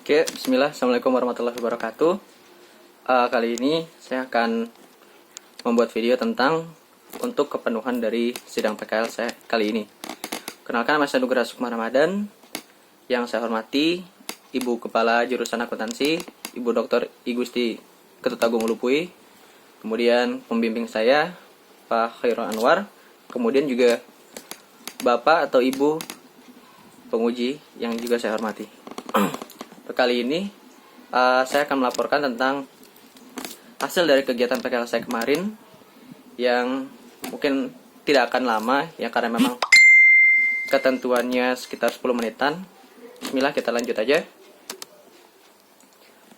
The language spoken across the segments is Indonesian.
Oke, bismillah. Assalamualaikum warahmatullahi wabarakatuh. Kali ini saya akan membuat video tentang untuk kepenuhan dari sidang PKL saya kali ini. Kenalkan, nama saya Nugraha Sukma Ramadan. Yang saya hormati Ibu Kepala Jurusan Akuntansi, Ibu Dr. I Gusti Ketut Agung Lupui. Kemudian pembimbing saya Pak Khairul Anwar. Kemudian juga Bapak atau Ibu penguji yang juga saya hormati. Kali ini saya akan melaporkan tentang hasil dari kegiatan PKL saya kemarin yang mungkin tidak akan lama ya, karena memang ketentuannya sekitar 10 menitan. Bismillah, kita lanjut aja.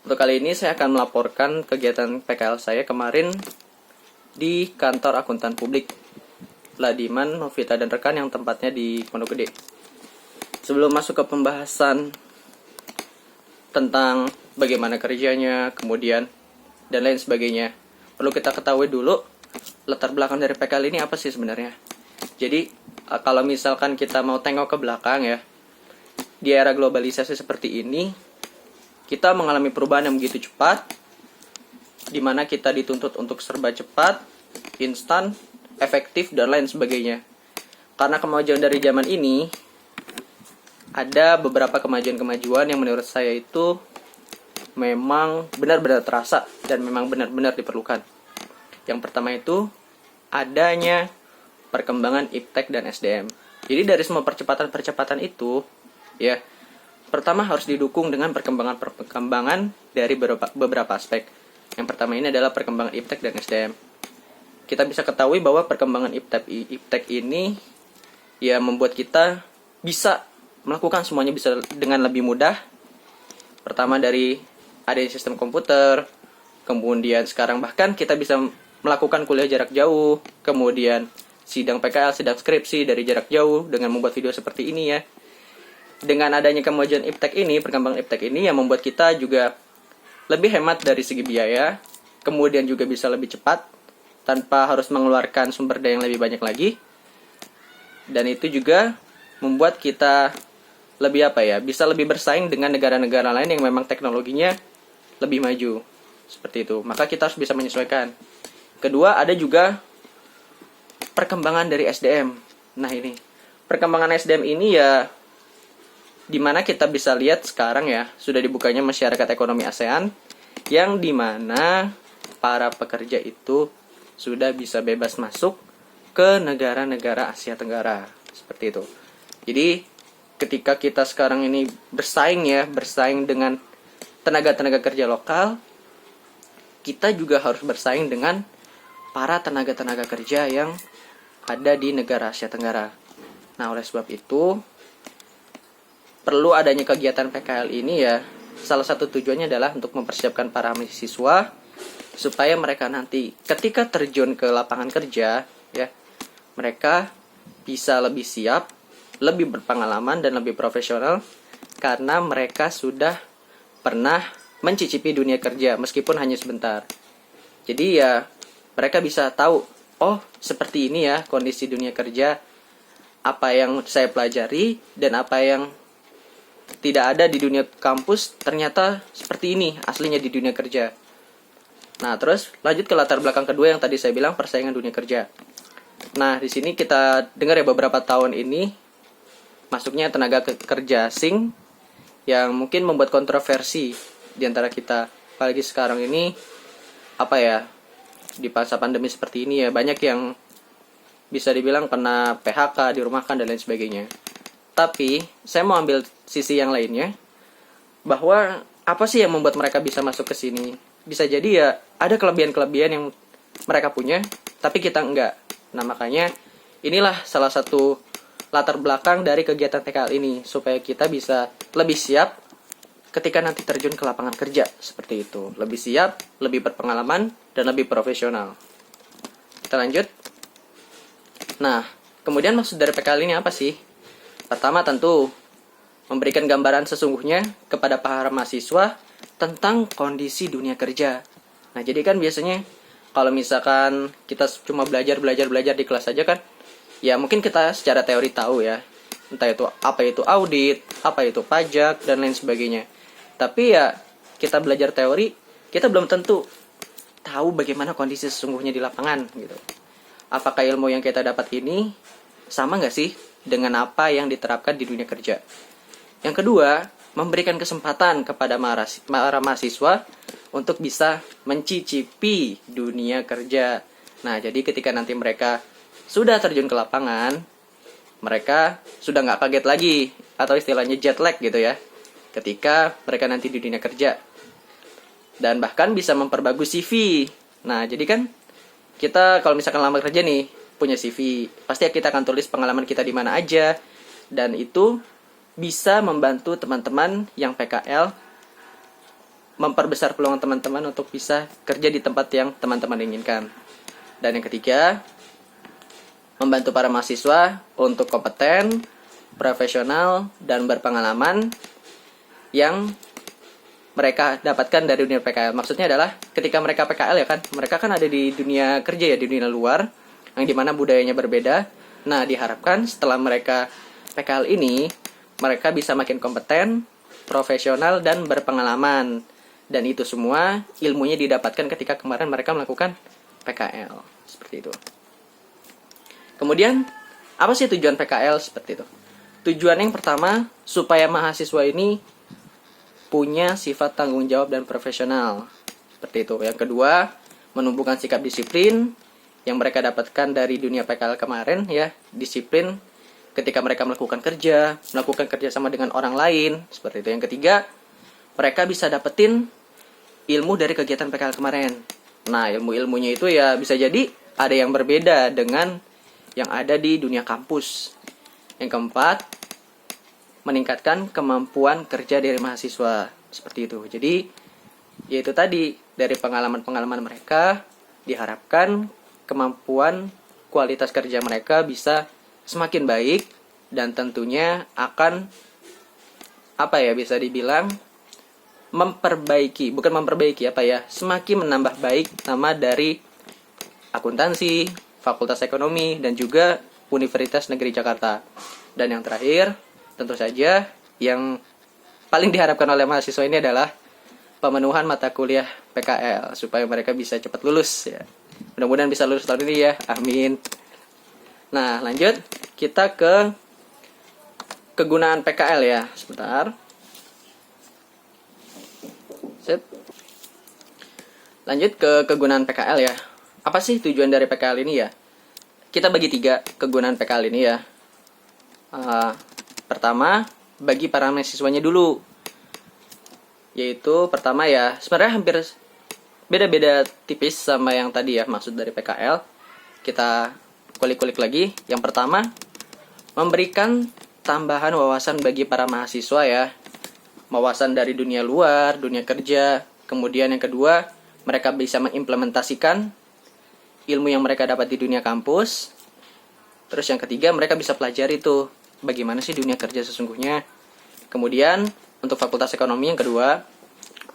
Untuk kali ini saya akan melaporkan kegiatan PKL saya kemarin di kantor akuntan publik Ladiman, Novita dan rekan yang tempatnya di Pondok Gede. Sebelum masuk ke pembahasan tentang bagaimana kerjanya, kemudian dan lain sebagainya, perlu kita ketahui dulu latar belakang dari PKL ini apa sih sebenarnya. Jadi kalau misalkan kita mau tengok ke belakang ya, di era globalisasi seperti ini kita mengalami perubahan yang begitu cepat, di mana kita dituntut untuk serba cepat, instan, efektif dan lain sebagainya. Karena kemajuan dari zaman ini, ada beberapa kemajuan-kemajuan yang menurut saya itu memang benar-benar terasa dan memang benar-benar diperlukan. Yang pertama itu adanya perkembangan iptek dan SDM. Jadi dari semua percepatan-percepatan itu ya, pertama harus didukung dengan perkembangan dari beberapa aspek. Yang pertama ini adalah perkembangan iptek dan SDM. Kita bisa ketahui bahwa perkembangan iptek ini ya membuat kita bisa melakukan semuanya bisa dengan lebih mudah. Pertama dari adanya sistem komputer, kemudian sekarang bahkan kita bisa melakukan kuliah jarak jauh, kemudian sidang PKL, sidang skripsi dari jarak jauh dengan membuat video seperti ini ya. Dengan adanya kemajuan iptek ini, perkembangan iptek ini yang membuat kita juga lebih hemat dari segi biaya, kemudian juga bisa lebih cepat tanpa harus mengeluarkan sumber daya yang lebih banyak lagi. Dan itu juga membuat kita bisa lebih bersaing dengan negara-negara lain yang memang teknologinya lebih maju. Seperti itu. Maka kita harus bisa menyesuaikan. Kedua, ada juga perkembangan dari SDM. Nah, ini. Perkembangan SDM ini ya dimana kita bisa lihat sekarang ya, sudah dibukanya masyarakat ekonomi ASEAN yang dimana para pekerja itu sudah bisa bebas masuk ke negara-negara Asia Tenggara. Seperti itu. Jadi ketika kita sekarang ini bersaing dengan tenaga-tenaga kerja lokal, kita juga harus bersaing dengan para tenaga-tenaga kerja yang ada di negara Asia Tenggara. Nah, oleh sebab itu, perlu adanya kegiatan PKL ini ya, salah satu tujuannya adalah untuk mempersiapkan para mahasiswa supaya mereka nanti ketika terjun ke lapangan kerja ya, mereka bisa lebih siap, lebih berpengalaman dan lebih profesional karena mereka sudah pernah mencicipi dunia kerja meskipun hanya sebentar. Jadi ya mereka bisa tahu, oh seperti ini ya kondisi dunia kerja, apa yang saya pelajari dan apa yang tidak ada di dunia kampus ternyata seperti ini aslinya di dunia kerja. Nah, terus lanjut ke latar belakang kedua yang tadi saya bilang, persaingan dunia kerja. Nah, di sini kita dengar ya beberapa tahun ini masuknya tenaga kerja asing yang mungkin membuat kontroversi di antara kita. Apalagi sekarang ini di masa pandemi seperti ini ya, banyak yang bisa dibilang kena PHK, dirumahkan dan lain sebagainya. Tapi saya mau ambil sisi yang lainnya, bahwa apa sih yang membuat mereka bisa masuk ke sini? Bisa jadi ya ada kelebihan-kelebihan yang mereka punya, tapi kita enggak. Nah, makanya inilah salah satu latar belakang dari kegiatan PKL ini, supaya kita bisa lebih siap ketika nanti terjun ke lapangan kerja. Seperti itu. Lebih siap, lebih berpengalaman, dan lebih profesional. Kita lanjut. Nah, kemudian maksud dari PKL ini apa sih? Pertama tentu memberikan gambaran sesungguhnya kepada para mahasiswa tentang kondisi dunia kerja. Nah, jadi kan biasanya kalau misalkan kita cuma belajar di kelas saja kan, ya mungkin kita secara teori tahu ya, entah itu apa itu audit, apa itu pajak dan lain sebagainya. Tapi ya kita belajar teori, kita belum tentu tahu bagaimana kondisi sesungguhnya di lapangan gitu. Apakah ilmu yang kita dapat ini sama nggak sih dengan apa yang diterapkan di dunia kerja? Yang kedua, memberikan kesempatan kepada para mahasiswa untuk bisa mencicipi dunia kerja. Nah, jadi ketika nanti mereka sudah terjun ke lapangan, mereka sudah nggak kaget lagi, atau istilahnya jet lag gitu ya, ketika mereka nanti di dunia kerja. Dan bahkan bisa memperbagus CV. Nah, jadi kan kita kalau misalkan lamar kerja nih, punya CV, pasti kita akan tulis pengalaman kita di mana aja. Dan itu bisa membantu teman-teman yang PKL memperbesar peluang teman-teman untuk bisa kerja di tempat yang teman-teman inginkan. Dan yang ketiga, membantu para mahasiswa untuk kompeten, profesional, dan berpengalaman yang mereka dapatkan dari dunia PKL. Maksudnya adalah ketika mereka PKL ya kan, mereka kan ada di dunia kerja ya, di dunia luar, yang dimana budayanya berbeda. Nah, diharapkan setelah mereka PKL ini, mereka bisa makin kompeten, profesional, dan berpengalaman. Dan itu semua ilmunya didapatkan ketika kemarin mereka melakukan PKL. Seperti itu. Kemudian, apa sih tujuan PKL seperti itu? Tujuan yang pertama, supaya mahasiswa ini punya sifat tanggung jawab dan profesional. Seperti itu. Yang kedua, menumbuhkan sikap disiplin yang mereka dapatkan dari dunia PKL kemarin ya, disiplin ketika mereka melakukan kerja sama dengan orang lain, seperti itu. Yang ketiga, mereka bisa dapetin ilmu dari kegiatan PKL kemarin. Nah, ilmu-ilmunya itu ya bisa jadi ada yang berbeda dengan yang ada di dunia kampus. Yang keempat, meningkatkan kemampuan kerja dari mahasiswa, seperti itu. Jadi, yaitu tadi, dari pengalaman-pengalaman mereka, diharapkan kemampuan kualitas kerja mereka bisa semakin baik, dan tentunya akan, bisa dibilang, semakin menambah baik nama dari akuntansi, Fakultas Ekonomi, dan juga Universitas Negeri Jakarta. Dan yang terakhir, tentu saja yang paling diharapkan oleh mahasiswa ini adalah pemenuhan mata kuliah PKL supaya mereka bisa cepat lulus ya. Mudah-mudahan bisa lulus tahun ini ya. Amin. Nah, lanjut kita ke kegunaan PKL ya. Sebentar. Sip. Lanjut ke kegunaan PKL ya. Apa sih tujuan dari PKL ini ya? Kita bagi 3 kegunaan PKL ini ya. Pertama, bagi para mahasiswanya dulu. Yaitu pertama ya, sebenarnya hampir beda-beda tipis sama yang tadi ya, maksud dari PKL. Kita kulik-kulik lagi. Yang pertama, memberikan tambahan wawasan bagi para mahasiswa ya. Wawasan dari dunia luar, dunia kerja. Kemudian yang kedua, mereka bisa mengimplementasikan ilmu yang mereka dapat di dunia kampus. Terus yang ketiga, mereka bisa pelajari tuh bagaimana sih dunia kerja sesungguhnya. Kemudian untuk Fakultas Ekonomi yang kedua,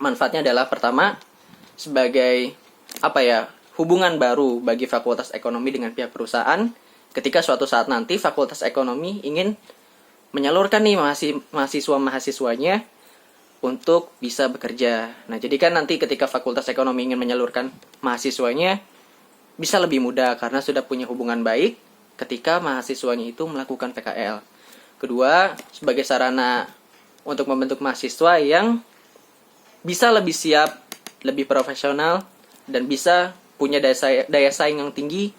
manfaatnya adalah pertama, sebagai hubungan baru bagi Fakultas Ekonomi dengan pihak perusahaan ketika suatu saat nanti Fakultas Ekonomi ingin menyalurkan nih mahasiswa-mahasiswanya untuk bisa bekerja. Nah, jadi kan nanti ketika Fakultas Ekonomi ingin menyalurkan mahasiswanya bisa lebih mudah karena sudah punya hubungan baik ketika mahasiswanya itu melakukan PKL. Kedua, sebagai sarana untuk membentuk mahasiswa yang bisa lebih siap, lebih profesional, dan bisa punya daya saing yang tinggi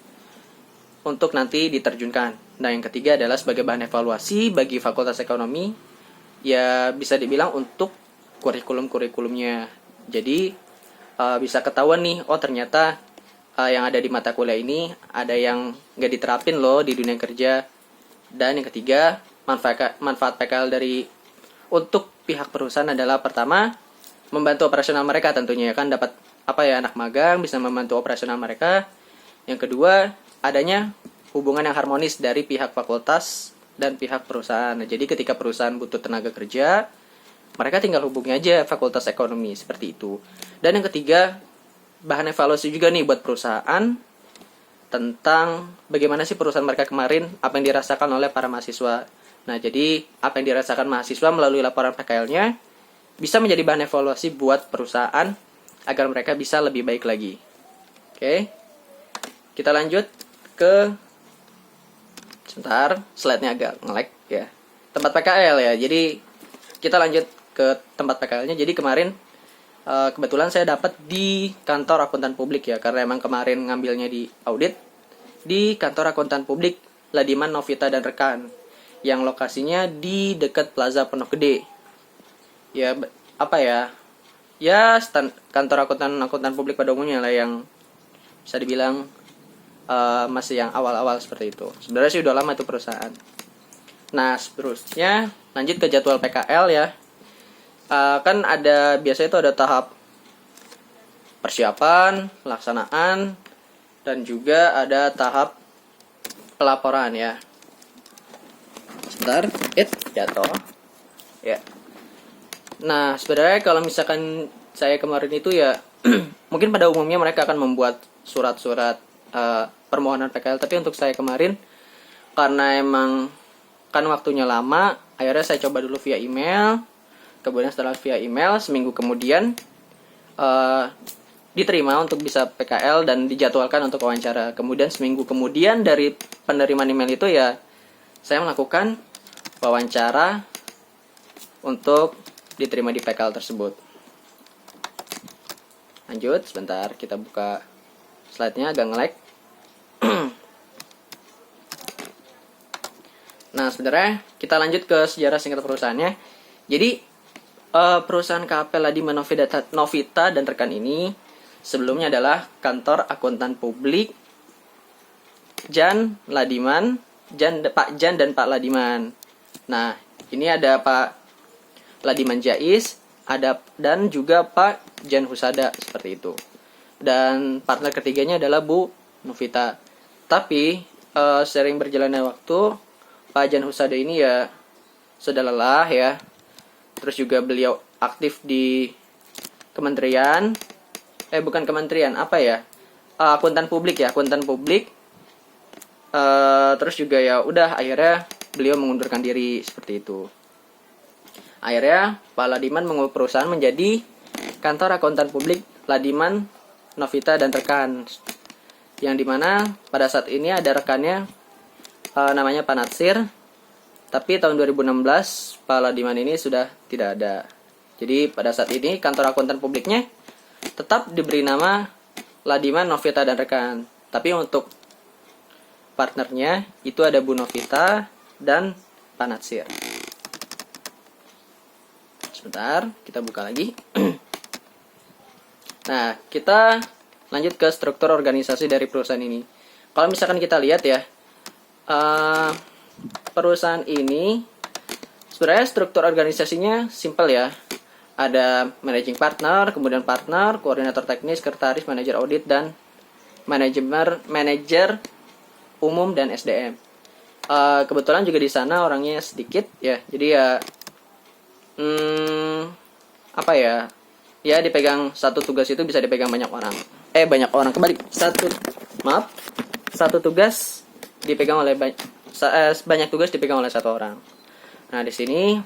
untuk nanti diterjunkan. Nah, yang ketiga adalah sebagai bahan evaluasi bagi Fakultas Ekonomi, ya bisa dibilang untuk kurikulum-kurikulumnya. Jadi, bisa ketahuan nih, oh ternyata yang ada di mata kuliah ini ada yang nggak diterapin loh di dunia kerja. Dan yang ketiga, manfaat PKL untuk pihak perusahaan adalah pertama, membantu operasional mereka tentunya kan, dapat anak magang bisa membantu operasional mereka. Yang kedua, adanya hubungan yang harmonis dari pihak fakultas dan pihak perusahaan. Nah, jadi ketika perusahaan butuh tenaga kerja, mereka tinggal hubungi aja Fakultas Ekonomi, seperti itu. Dan yang ketiga, bahan evaluasi juga nih buat perusahaan tentang bagaimana sih perusahaan mereka kemarin, apa yang dirasakan oleh para mahasiswa. Nah, jadi apa yang dirasakan mahasiswa melalui laporan PKL-nya bisa menjadi bahan evaluasi buat perusahaan agar mereka bisa lebih baik lagi. Oke, kita lanjut ke, sebentar, slide-nya agak nge-lag ya. Tempat PKL ya. Jadi kita lanjut ke tempat PKL-nya. Jadi kemarin kebetulan saya dapat di kantor akuntan publik ya, karena emang kemarin ngambilnya di audit di kantor akuntan publik Ladiman Novita dan rekan, yang lokasinya di dekat Plaza Pondok Gede. Ya apa ya? Ya kantor akuntan publik pada umumnya lah, yang bisa dibilang masih yang awal-awal seperti itu. Sebenarnya sih udah lama itu perusahaan. Nah, seterusnya lanjut ke jadwal PKL ya. Kan ada, biasanya itu ada tahap persiapan, pelaksanaan, dan juga ada tahap pelaporan ya. Sebentar, jatuh. Ya. Nah, sebenarnya kalau misalkan saya kemarin itu ya, mungkin pada umumnya mereka akan membuat surat-surat permohonan PKL, tapi untuk saya kemarin, karena emang kan waktunya lama, akhirnya saya coba dulu via email. Kemudian setelah via email, seminggu kemudian diterima untuk bisa PKL dan dijadwalkan untuk wawancara. Kemudian seminggu kemudian dari penerimaan email itu ya, saya melakukan wawancara untuk diterima di PKL tersebut. Lanjut, sebentar, kita buka slide-nya, agak nge-lag. Nah, sebenarnya kita lanjut ke sejarah singkat perusahaannya. Jadi, perusahaan KAP Ladiman Novita dan rekan ini sebelumnya adalah kantor akuntan publik Pak Jan dan Pak Ladiman. Nah, ini ada Pak Ladiman Jais, dan juga Pak Jan Husada, seperti itu. Dan partner ketiganya adalah Bu Novita. Tapi sering berjalannya waktu, Pak Jan Husada ini ya sudah lelah ya. Terus juga beliau aktif di kementerian, bukan kementerian, apa ya? Akuntan publik ya, akuntan publik. Terus juga ya udah, akhirnya beliau mengundurkan diri, seperti itu. Akhirnya Pak Ladiman mengubah perusahaan menjadi kantor akuntan publik Ladiman Novita dan rekan, yang dimana pada saat ini ada rekannya namanya Pak Natsir. Tapi tahun 2016 Pak Ladiman ini sudah tidak ada. Jadi pada saat ini kantor akuntan publiknya tetap diberi nama Ladiman Novita dan rekan. Tapi untuk partnernya itu ada Bu Novita dan Pak Natsir. Sebentar, kita buka lagi. Nah, kita lanjut ke struktur organisasi dari perusahaan ini. Kalau misalkan kita lihat ya, perusahaan ini sebenarnya struktur organisasinya simple ya. Ada managing partner, kemudian partner, koordinator teknis, sekretaris, manajer audit, dan manajer umum dan SDM. Kebetulan juga di sana orangnya sedikit ya. Jadi ya apa ya? Ya dipegang satu tugas itu bisa dipegang banyak orang. Kembali. Satu tugas dipegang oleh banyak tugas dipegang oleh satu orang. Nah, di sini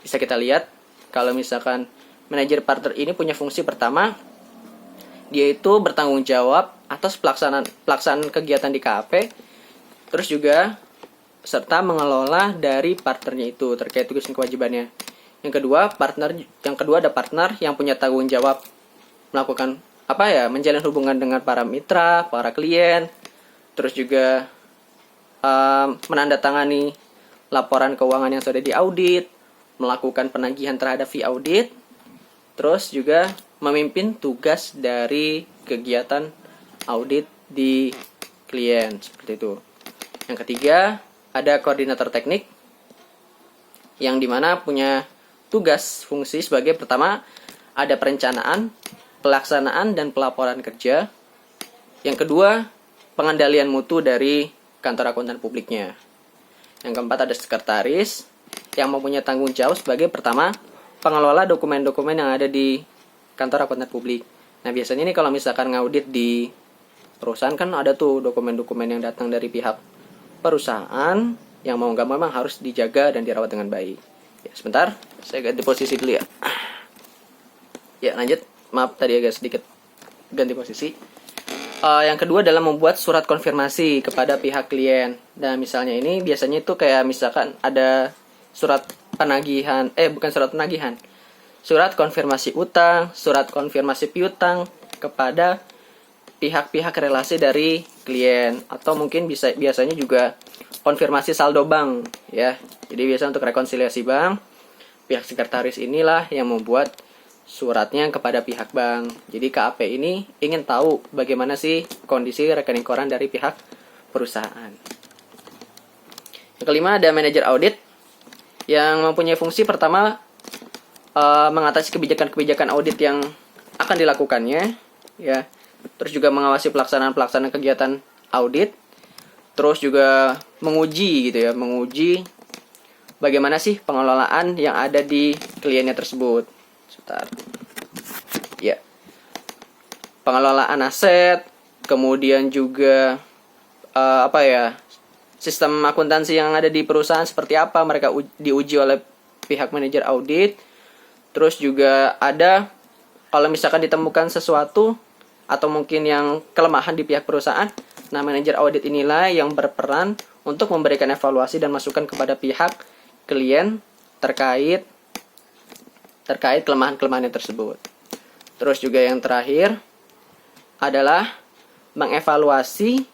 bisa kita lihat kalau misalkan manajer partner ini punya fungsi pertama, dia itu bertanggung jawab atas pelaksanaan kegiatan di KAP, terus juga serta mengelola dari partnernya itu terkait tugas dan kewajibannya. Yang kedua ada partner yang punya tanggung jawab melakukan menjalin hubungan dengan para mitra, para klien, terus juga menandatangani laporan keuangan yang sudah diaudit, melakukan penagihan terhadap fee audit, terus juga memimpin tugas dari kegiatan audit di klien, seperti itu. Yang ketiga, ada koordinator teknik, yang dimana punya tugas fungsi sebagai pertama, ada perencanaan, pelaksanaan, dan pelaporan kerja. Yang kedua, pengendalian mutu dari kantor akuntan publiknya. Yang keempat ada sekretaris yang mempunyai tanggung jawab sebagai pertama pengelola dokumen-dokumen yang ada di kantor akuntan publik. Nah, biasanya ini kalau misalkan ngaudit di perusahaan kan ada tuh dokumen-dokumen yang datang dari pihak perusahaan yang mau nggak mau memang harus dijaga dan dirawat dengan baik. Ya, sebentar, saya ganti posisi dulu ya. Ya, lanjut. Maaf tadi agak sedikit ganti posisi. Yang kedua adalah membuat surat konfirmasi kepada pihak klien. Nah, misalnya ini biasanya itu kayak misalkan ada surat penagihan, bukan surat penagihan, surat konfirmasi utang, surat konfirmasi piutang kepada pihak-pihak relasi dari klien, atau mungkin biasanya juga konfirmasi saldo bank, ya. Jadi biasa untuk rekonsiliasi bank, pihak sekretaris inilah yang membuat suratnya kepada pihak bank. Jadi KAP ini ingin tahu bagaimana sih kondisi rekening koran dari pihak perusahaan. Yang kelima ada manajer audit yang mempunyai fungsi pertama mengatasi kebijakan-kebijakan audit yang akan dilakukannya, ya. Terus juga mengawasi pelaksanaan kegiatan audit. Terus juga menguji gitu ya, menguji bagaimana sih pengelolaan yang ada di kliennya tersebut. Ya, pengelolaan aset, kemudian juga sistem akuntansi yang ada di perusahaan seperti apa, mereka diuji oleh pihak manajer audit. Terus juga ada kalau misalkan ditemukan sesuatu atau mungkin yang kelemahan di pihak perusahaan, nah manajer audit inilah yang berperan untuk memberikan evaluasi dan masukan kepada pihak klien terkait kelemahan-kelemahannya tersebut. Terus juga yang terakhir adalah mengevaluasi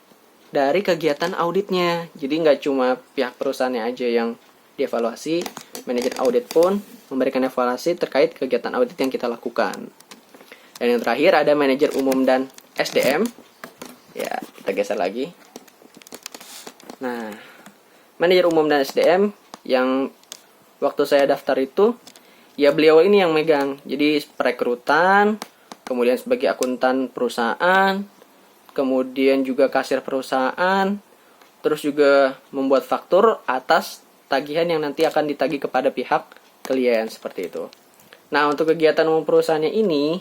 dari kegiatan auditnya. Jadi nggak cuma pihak perusahaannya aja yang dievaluasi, manajer audit pun memberikan evaluasi terkait kegiatan audit yang kita lakukan. Dan yang terakhir ada manajer umum dan SDM. Ya, kita geser lagi. Nah, manajer umum dan SDM yang waktu saya daftar itu, ya beliau ini yang megang. Jadi perekrutan, kemudian sebagai akuntan perusahaan, kemudian juga kasir perusahaan, terus juga membuat faktur atas tagihan yang nanti akan ditagih kepada pihak klien, seperti itu. Nah, untuk kegiatan umum perusahaannya ini,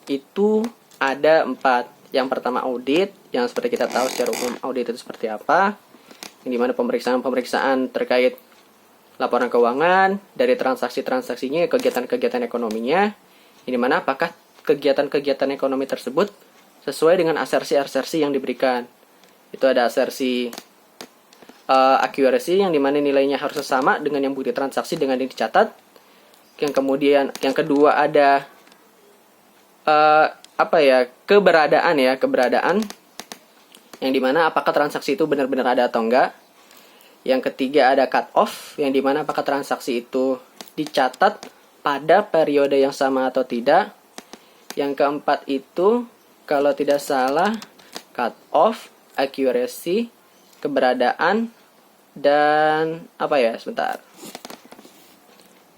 itu ada 4. Yang pertama audit, yang seperti kita tahu secara umum audit itu seperti apa, yang dimana pemeriksaan terkait laporan keuangan, dari transaksi-transaksinya, kegiatan-kegiatan ekonominya, ini mana apakah kegiatan-kegiatan ekonomi tersebut sesuai dengan asersi-asersi yang diberikan. Itu ada asersi accuracy, yang dimana nilainya harus sama dengan yang bukti transaksi dengan yang dicatat. Yang kedua ada keberadaan, yang dimana apakah transaksi itu benar-benar ada atau enggak. Yang ketiga ada cut off, yang dimana apakah transaksi itu dicatat pada periode yang sama atau tidak. Yang keempat itu kalau tidak salah cut off, accuracy, keberadaan, dan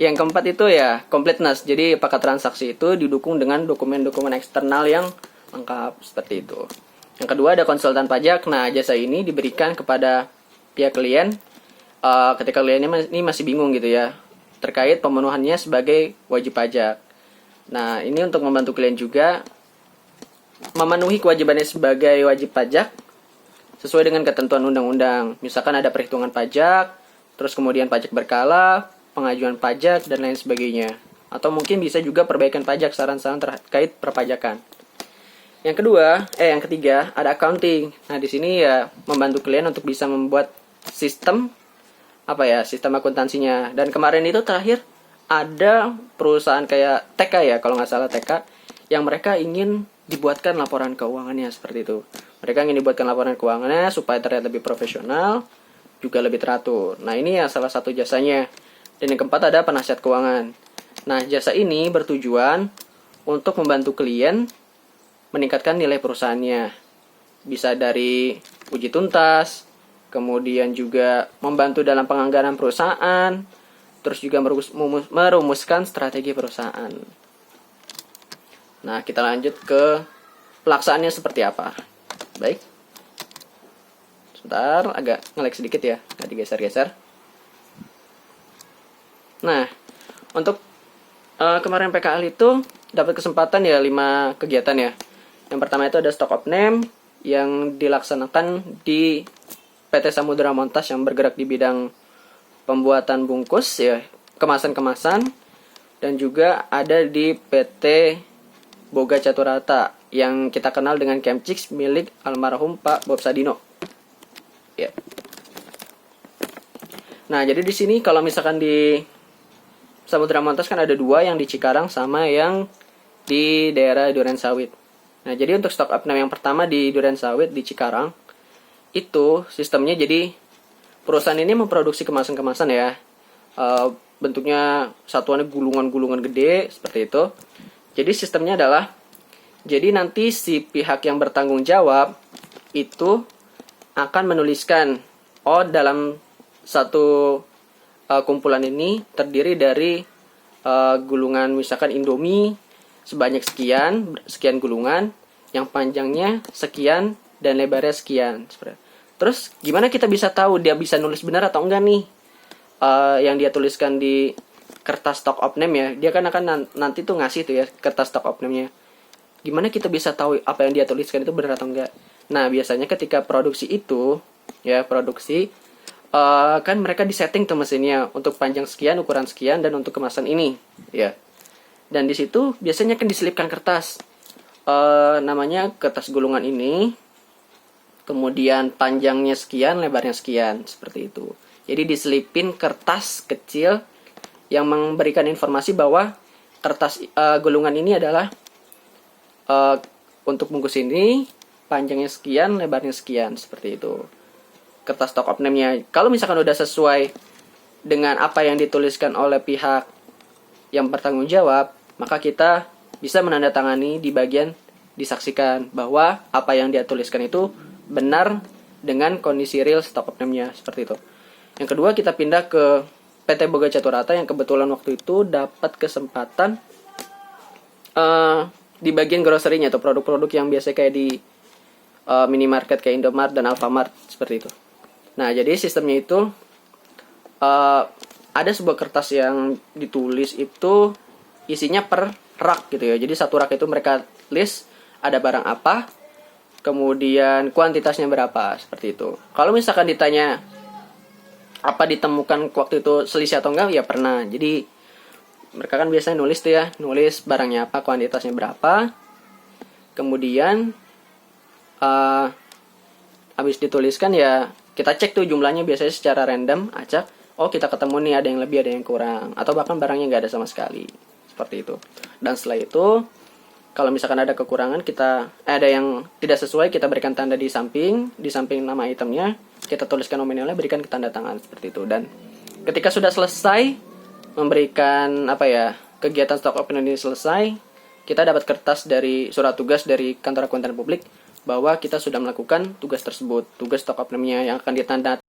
yang keempat itu ya completeness. Jadi apakah transaksi itu didukung dengan dokumen-dokumen eksternal yang lengkap, seperti itu. Yang kedua ada konsultan pajak. Nah, jasa ini diberikan kepada pihak klien ketika kliennya ini masih bingung gitu ya terkait pemenuhannya sebagai wajib pajak. Nah, ini untuk membantu klien juga memenuhi kewajibannya sebagai wajib pajak sesuai dengan ketentuan undang-undang. Misalkan ada perhitungan pajak, terus kemudian pajak berkala, pengajuan pajak, dan lain sebagainya. Atau mungkin bisa juga perbaikan pajak, saran-saran terkait perpajakan. Yang ketiga ada accounting. Nah, di sini ya membantu klien untuk bisa membuat sistem akuntansinya. Dan kemarin itu terakhir ada perusahaan kayak TK ya, kalau nggak salah TK, yang mereka ingin dibuatkan laporan keuangannya seperti itu. Mereka ingin dibuatkan laporan keuangannya supaya terlihat lebih profesional, juga lebih teratur. Nah, ini ya salah satu jasanya. Dan yang keempat ada penasihat keuangan. Nah, jasa ini bertujuan untuk membantu klien meningkatkan nilai perusahaannya. Bisa dari uji tuntas, kemudian juga membantu dalam penganggaran perusahaan, terus juga merumuskan strategi perusahaan. Nah, kita lanjut ke pelaksanaannya seperti apa. Baik. Sebentar, agak nge-lag sedikit ya, agak digeser-geser. Nah, untuk kemarin PKL itu dapat kesempatan ya 5 kegiatan ya. Yang pertama itu ada stock of name yang dilaksanakan di PT Samudra Montas yang bergerak di bidang pembuatan bungkus ya, kemasan-kemasan. dan juga ada di PT Boga Caturata yang kita kenal dengan Kemcix milik almarhum Pak Bob Sadino. Ya. Nah, jadi di sini kalau misalkan di Samudra Montas kan ada 2, yang di Cikarang sama yang di daerah Durensawit. Nah, jadi untuk stok opname yang pertama di Durensawit di Cikarang, itu sistemnya jadi perusahaan ini memproduksi kemasan-kemasan ya. Bentuknya satuannya gulungan-gulungan gede seperti itu. Jadi sistemnya adalah, jadi nanti si pihak yang bertanggung jawab itu akan menuliskan, dalam satu kumpulan ini terdiri dari gulungan misalkan Indomie sebanyak sekian gulungan, yang panjangnya sekian dan lebarnya sekian. Terus gimana kita bisa tahu dia bisa nulis benar atau enggak nih yang dia tuliskan di kertas stock of name ya? Dia kan akan nanti tuh ngasih tuh ya kertas stock of name-nya. Gimana kita bisa tahu apa yang dia tuliskan itu benar atau enggak? Nah, biasanya ketika produksi itu ya kan mereka disetting tuh mesinnya untuk panjang sekian, ukuran sekian, dan untuk kemasan ini ya. Dan di situ biasanya kan diselipkan kertas, namanya kertas gulungan ini, kemudian panjangnya sekian, lebarnya sekian, seperti itu. Jadi diselipin kertas kecil yang memberikan informasi bahwa kertas gulungan ini adalah untuk bungkus ini panjangnya sekian, lebarnya sekian, seperti itu. Kertas stock of name-nya. Kalau misalkan udah sesuai dengan apa yang dituliskan oleh pihak yang bertanggung jawab, maka kita bisa menandatangani di bagian disaksikan bahwa apa yang dia tuliskan itu benar dengan kondisi real stock of name-nya, seperti itu. Yang kedua, kita pindah ke PT Boga Caturata yang kebetulan waktu itu dapat kesempatan di bagian grocery-nya atau produk-produk yang biasa kayak di minimarket kayak Indomart dan Alfamart, seperti itu. Nah, jadi sistemnya itu ada sebuah kertas yang ditulis itu isinya per rak gitu ya. Jadi satu rak itu mereka list ada barang apa, kemudian kuantitasnya berapa, seperti itu. Kalau misalkan ditanya apa ditemukan waktu itu selisih atau enggak, ya pernah. Jadi mereka kan biasanya nulis tuh ya, nulis barangnya apa, kuantitasnya berapa. Kemudian habis dituliskan ya kita cek tuh jumlahnya biasanya secara random, acak. Oh, kita ketemu nih ada yang lebih, ada yang kurang, atau bahkan barangnya nggak ada sama sekali, seperti itu. Dan setelah itu, kalau misalkan ada kekurangan, ada yang tidak sesuai, kita berikan tanda di samping nama itemnya, kita tuliskan nominalnya, berikan tanda tangan, seperti itu. Dan ketika sudah selesai memberikan kegiatan stock option ini selesai, kita dapat kertas dari surat tugas dari kantor akuntan publik bahwa kita sudah melakukan tugas tersebut, tugas stock option-nya yang akan ditanda